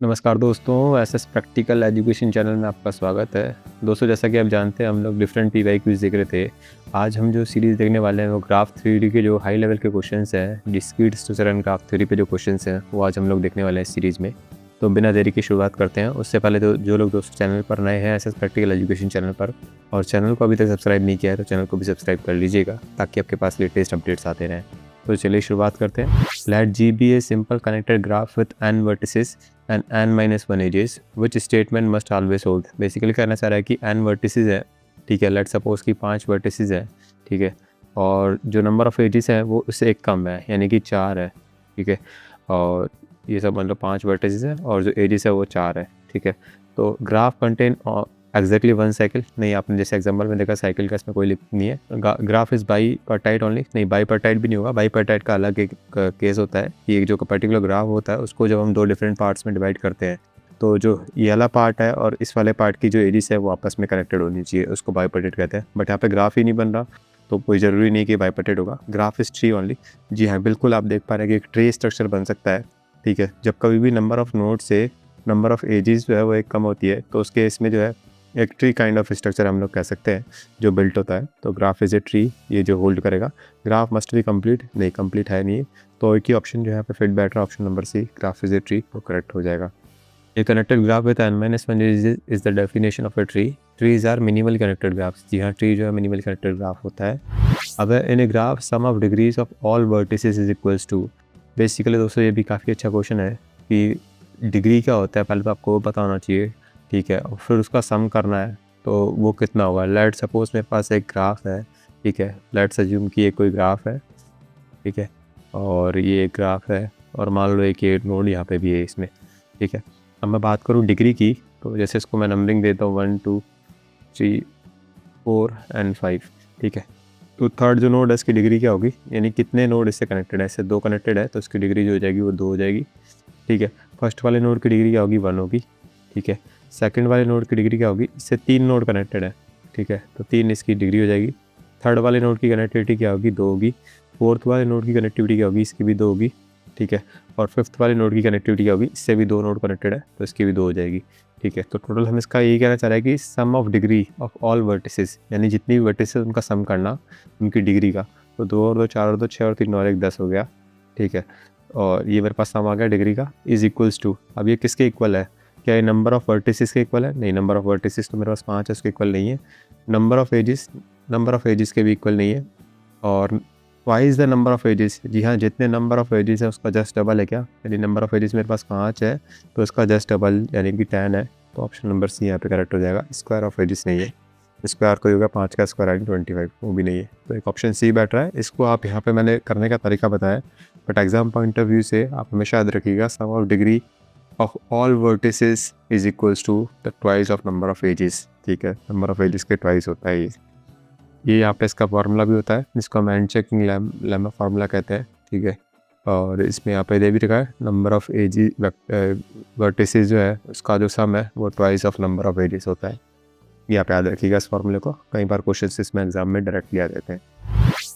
नमस्कार दोस्तों, SS practical education channel में आपका स्वागत है। दोस्तों, जैसा कि आप जानते हैं हम लोग डिफरेंट पीवाईक्यूज़ देख रहे थे। आज हम जो सीरीज़ देखने वाले हैं वो ग्राफ थ्योरी के जो हाई लेवल के क्वेश्चंस हैं, discrete structure and graph theory पे जो क्वेश्चंस हैं वो आज हम लोग देखने वाले हैं इस सीरीज़ में। तो बिना देरी की शुरुआत करते हैं। उससे पहले तो जो लोग दोस्तों चैनल पर नए हैं एसएस प्रैक्टिकल एजुकेशन चैनल पर और चैनल को अभी तक सब्सक्राइब नहीं किया है तो चैनल को भी सब्सक्राइब कर लीजिएगा ताकि आपके पास लेटेस्ट अपडेट्स आते रहें। तो चलिए शुरुआत करते हैं। Let G be a simple connected graph with n vertices and n-1 edges which statement must always hold. Basically कहना चाह रहा है कि n वर्टिसेस है, ठीक है। लेट सपोज कि 5 वर्टिसेस है, ठीक है, और जो नंबर ऑफ एजेस है वो उससे एक कम है, यानी कि 4 है, ठीक है। और ये सब मतलब 5 वर्टिसेस है और जो एजेस है वो 4 है, ठीक है। तो ग्राफ कंटेन एग्जैक्टली 1 साइकिल नहीं, आपने जैसे एग्जांपल में देखा साइकिल का इसमें कोई लिख नहीं है। ग्राफ इज़ बाईपर्टाइट ओनली, नहीं बाईपर्टाइट भी नहीं होगा। बाईपर्टाइट का अलग एक केस होता है कि एक जो पर्टिकुलर ग्राफ होता है उसको जब हम 2 डिफरेंट पार्ट्स में डिवाइड करते हैं तो जो ये वाला पार्ट है और इस वाले पार्ट की जो एजिस है वो आपस में कनेक्टेड होनी चाहिए, उसको बाईपर्टाइट कहते हैं। बट यहाँ पे ग्राफ ही नहीं बन रहा तो कोई ज़रूरी नहीं कि बाईपर्टाइट होगा। Graph is tree only. जी हाँ, बिल्कुल आप देख पा रहे हैं कि एक ट्री स्ट्रक्चर बन सकता है, ठीक है। जब कभी भी नंबर ऑफ नोड से नंबर ऑफ एजिस जो है वो एक कम होती है तो उसके इसमें जो है एक ट्री काइंड ऑफ स्ट्रक्चर हम लोग कह सकते हैं जो बिल्ट होता है। तो ग्राफ इज ए ट्री, ये जो होल्ड करेगा। ग्राफ मस्ट बी कंप्लीट, नहीं कंप्लीट है नहीं, तो एक ही ऑप्शन जो है पे फिट बैठ रहा है, option number C, graph is a tree, वो करेक्ट हो जाएगा। A connected graph with n-1 is the definition of a tree. Trees are minimal connected graphs. जी हाँ, ट्री जो है मिनिमल कनेक्टेड ग्राफ होता है। अब in a graph sum of degrees of all vertices is equals to. Basically दोस्तों ये भी काफ़ी अच्छा क्वेश्चन है कि डिग्री क्या होता है, पहले तो आपको पता होना चाहिए, ठीक है, और फिर उसका सम करना है तो वो कितना होगा। लेट सपोज मेरे पास एक ग्राफ है, ठीक है। लेट्स अज्यूम कि ये कोई ग्राफ है, ठीक है, और ये एक ग्राफ है और मान लो एक ये नोड यहाँ पे भी है इसमें, ठीक है। अब मैं बात करूँ डिग्री की तो जैसे इसको मैं नंबरिंग देता हूँ 1 2 3 4 एंड 5, ठीक है। तो थर्ड जो नोड है इसकी डिग्री क्या होगी, यानी कितने नोड इससे कनेक्टेड है। इससे 2 कनेक्टेड है तो इसकी डिग्री जो हो जाएगी वो 2 हो जाएगी, ठीक है। फर्स्ट वाले नोड की डिग्री क्या होगी, 1 होगी, ठीक है। सेकंड वाले नोड की डिग्री क्या होगी, इससे 3 नोड कनेक्टेड है, ठीक है, तो 3 इसकी डिग्री हो जाएगी। थर्ड वाले नोड की कनेक्टिविटी क्या होगी, 2 होगी। फोर्थ वाले नोड की कनेक्टिविटी क्या होगी, इसकी भी 2 होगी, ठीक है। और फिफ्थ वाले नोड की कनेक्टिविटी क्या होगी, इससे भी 2 नोड कनेक्टेड है तो इसकी भी 2 हो जाएगी, ठीक है। तो टोटल हम इसका यही कहना चाह रहे हैं कि sum of degree of all vertices, यानी जितनी भी वर्टिसेस उनका सम करना उनकी डिग्री का। तो 2 और 2 4 और 2 6 और 3 और 1 10 हो गया, ठीक है। और ये मेरे पास सम आ गया डिग्री का इज इक्वल्स टू। अब ये किसके इक्वल है, क्या ये नंबर ऑफ वर्टिसेस के इक्वल है, नहीं, नंबर ऑफ वर्टिसेस तो मेरे पास 5 है उसके इक्वल नहीं है। नंबर ऑफ एजिस के भी इक्वल नहीं है। और twice the number of edges, जी हाँ, जितने नंबर ऑफ एजिस है उसका जस्ट डबल है क्या, यानी नंबर ऑफ एजिस मेरे पास 5 है तो इसका जस्ट डबल यानी कि 10 है। तो ऑप्शन नंबर सी यहाँ पे करेक्ट हो जाएगा। स्क्वायर ऑफ एजिस नहीं है, स्क्वायर कोई होगा 5 का स्क्वायर यानी 25, वो भी नहीं है। तो एक ऑप्शन सी बैठ रहा है। इसको आप यहाँ पे मैंने करने का तरीका बताया, but exam point of view से आप हमेशा याद रखिएगा sum of degree of all vertices is equals to the twice of number of edges, ठीक है। नंबर ऑफ एजेस के ट्वाइस होता है ये यहाँ पे इसका फार्मूला भी होता है जिसको हम एंड चेकिंग लेमा फार्मूला कहते हैं, ठीक है। और इसमें यहाँ पे दे भी रखा है नंबर ऑफ एजी वर्टिसेस जो है उसका जो सम है वो twice of number of edges होता है। ये आप याद रखिएगा इस फार्मूले को, कई बार क्वेश्चन इसमें एग्जाम में डायरेक्ट लिया देते हैं।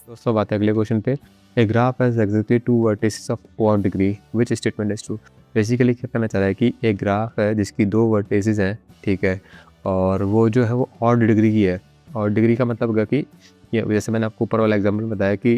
दोस्तों बात है अगले क्वेश्चन पे। A graph has exactly 2 vertices of 1 degree which statement is true. Basically क्या कहना चाह रहा है कि एक ग्राफ है जिसकी 2 वर्टिसेस हैं, ठीक है, और वो जो है वो ऑड डिग्री की है। और डिग्री का मतलब होगा कि ये जैसे मैंने आपको ऊपर वाला एग्जाम्पल बताया कि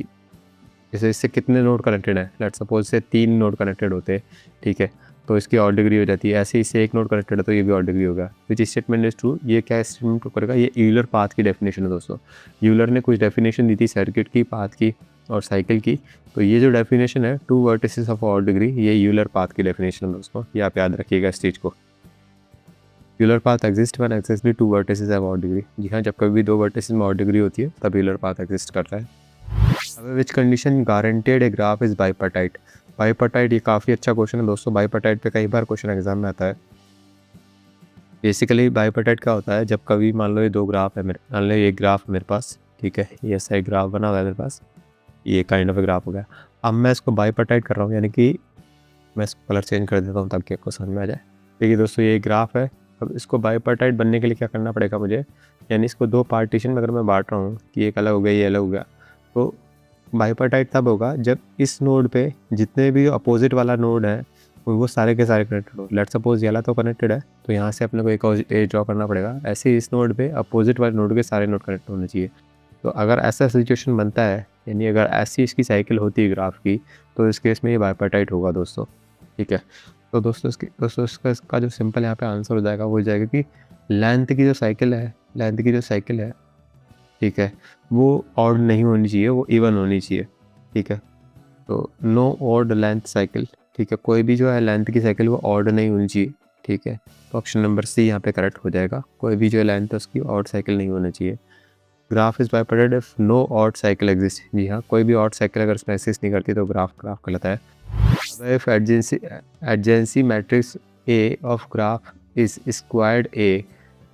जैसे इससे कितने नोड कनेक्टेड हैं, लेट सपोज से 3 नोड कनेक्टेड होते हैं, ठीक है, तो इसकी ऑड डिग्री हो जाती है। ऐसे ही इससे 1 नोड कनेक्टेड है तो ये भी ऑड डिग्री होगा। विच स्टेटमेंट इज ट्रू, ये क्या स्टेटमेंट करेगा, ये यूलर पाथ की डेफिनेशन है दोस्तों। यूलर ने कुछ डेफिनेशन दी थी सर्किट की, पाथ की और साइकिल की, तो ये जो डेफिनेशन है 2 वर्टिसेस ऑफ ऑड डिग्री, ये यूलर पाथ की डेफिनेशन है दोस्तों। ये आप याद रखिएगा इस चीज़ को। Euler path exist when exactly 2 vertices have odd degree. जी हाँ, जब कभी भी 2 वर्टिसेस में ऑड डिग्री होती है तब यूलर पाथ एग्जिस्ट करता है। अब which condition guaranteed a graph is bipartite. Bipartite ये काफ़ी अच्छा क्वेश्चन है दोस्तों। बाईपर्टाइट पे कई बार क्वेश्चन एग्जाम में आता है। बेसिकली बाईपर्टाइट क्या होता है, जब कभी मान लो ये 2 ग्राफ है मेरे, मान लो ये ग्राफ है मेरे पास, ठीक है, ये ऐसा एक ग्राफ बना हुआ है मेरे पास, ये काइंड ऑफ ए ग्राफ हो गया। अब मैं इसको बाईपर्टाइट कर रहा हूँ, यानी कि मैं इसको कलर चेंज कर देता हूँ ताकि आपको समझ में आ जाए। देखिए दोस्तों ये ग्राफ है। अब इसको बाईपर्टाइट बनने के लिए क्या करना पड़ेगा मुझे, यानी इसको 2 पार्टीशन में अगर मैं बांट रहा हूँ कि एक अलग हो गया ये अलग हो गया, तो बाईपर्टाइट तब होगा जब इस नोड पे जितने भी अपोजिट वाला नोड है वो सारे के सारे कनेक्टेड हो। लेट्स सपोज ये वाला तो कनेक्टेड है, तो यहाँ से अपने को एक और एज ड्रॉ करना पड़ेगा। ऐसे ही इस नोड पे अपोजिट वाले नोड के सारे नोड कनेक्ट होने चाहिए। तो अगर ऐसा सिचुएशन बनता है, यानी अगर ऐसी इसकी साइकिल होती है ग्राफ की, तो इस केस में ये बाइपार्टाइट होगा दोस्तों, ठीक है। तो दोस्तों इसका जो सिंपल यहाँ पे आंसर हो जाएगा वो हो जाएगा कि लेंथ की जो साइकिल है, ठीक है, वो ऑड नहीं होनी चाहिए, वो इवन होनी चाहिए, ठीक है। तो नो ऑड लेंथ साइकिल, ठीक है, कोई भी जो है लेंथ की साइकिल वो ऑड नहीं होनी चाहिए, ठीक है। तो ऑप्शन नंबर सी यहाँ पे करेक्ट हो जाएगा, कोई भी जो लेंथ है उसकी ऑड साइकिल नहीं होना चाहिए। Graph is bipartite if no odd cycle exist, जी हाँ, कोई भी ऑड साइकिल अगर उसमें एग्जिस्ट नहीं करती तो ग्राफ गलत है। If adjacency matrix A of graph is squared A,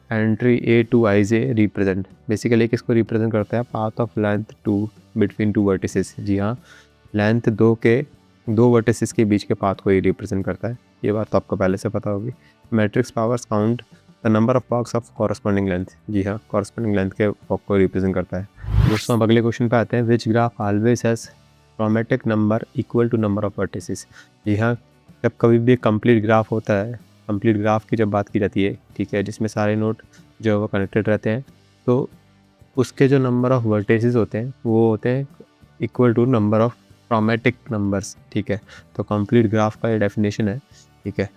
entry A two I J represent, basically किसको रिप्रेजेंट करता है, path of length two between two vertices, जी हाँ, लेंथ दो वर्टिसेस के बीच के पाथ को ये रिप्रेजेंट करता है। ये बात तो आपको पहले से पता होगी। Matrix powers count the number of box of corresponding length, जी हाँ, कॉरस्पॉन्डिंग लेंथ के बॉक्स को रिप्रेजेंट करता है। दोस्तों अब अगले क्वेश्चन पे आते हैं। Which graph always has chromatic number equal to number of vertices, जी हाँ, जब कभी भी कंप्लीट ग्राफ होता है, कंप्लीट ग्राफ की जब बात की जाती है, ठीक है, जिसमें सारे नोड जो है वो कनेक्टेड रहते हैं, तो उसके जो नंबर ऑफ वर्टिसेस होते हैं वो होते हैं equal to number of chromatic numbers, ठीक है। तो कंप्लीट ग्राफ का ये डेफिनेशन है, ठीक है।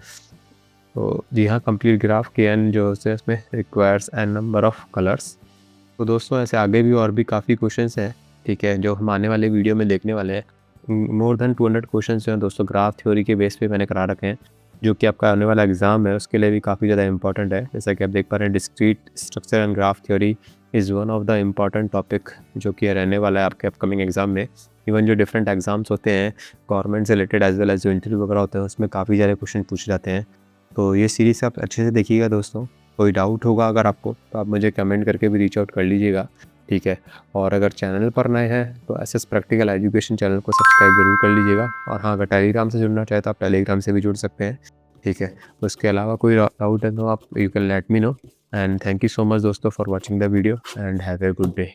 तो जी हाँ, कंप्लीट ग्राफ के एन जो है उसमें requires N number of colours. तो दोस्तों ऐसे आगे भी और भी काफ़ी क्वेश्चंस हैं, ठीक है, जो हम आने वाले वीडियो में देखने वाले हैं। मोर देन 200 क्वेश्चंस जो हैं दोस्तों ग्राफ थ्योरी के बेस पे मैंने करा रखे हैं, जो कि आपका आने वाला एग्ज़ाम है उसके लिए भी काफ़ी ज़्यादा इंपॉर्टेंट है। जैसा कि आप देख पा रहे हैं, discrete structure and graph theory is one of the important topic जो कि रहने वाला है आपके अपकमिंग एग्ज़ाम में। इवन जो डिफरेंट एग्ज़ाम्स होते हैं गवर्नमेंट से रिलेटेड एज वेल एज जो इंटरव्यू वगैरह होते हैं उसमें काफ़ी सारे क्वेश्चन पूछे जाते हैं। तो ये सीरीज़ आप अच्छे से देखिएगा दोस्तों। कोई डाउट होगा अगर आपको तो आप मुझे कमेंट करके भी रीच आउट कर लीजिएगा, ठीक है। और अगर चैनल पर नए हैं तो एसएस प्रैक्टिकल एजुकेशन चैनल को सब्सक्राइब जरूर कर लीजिएगा। और हाँ, अगर टेलीग्राम से जुड़ना चाहे तो आप टेलीग्राम से भी जुड़ सकते हैं, ठीक है। उसके अलावा कोई डाउट है तो आप you can let me know. And thank you so much दोस्तों for watching the video and have a good day.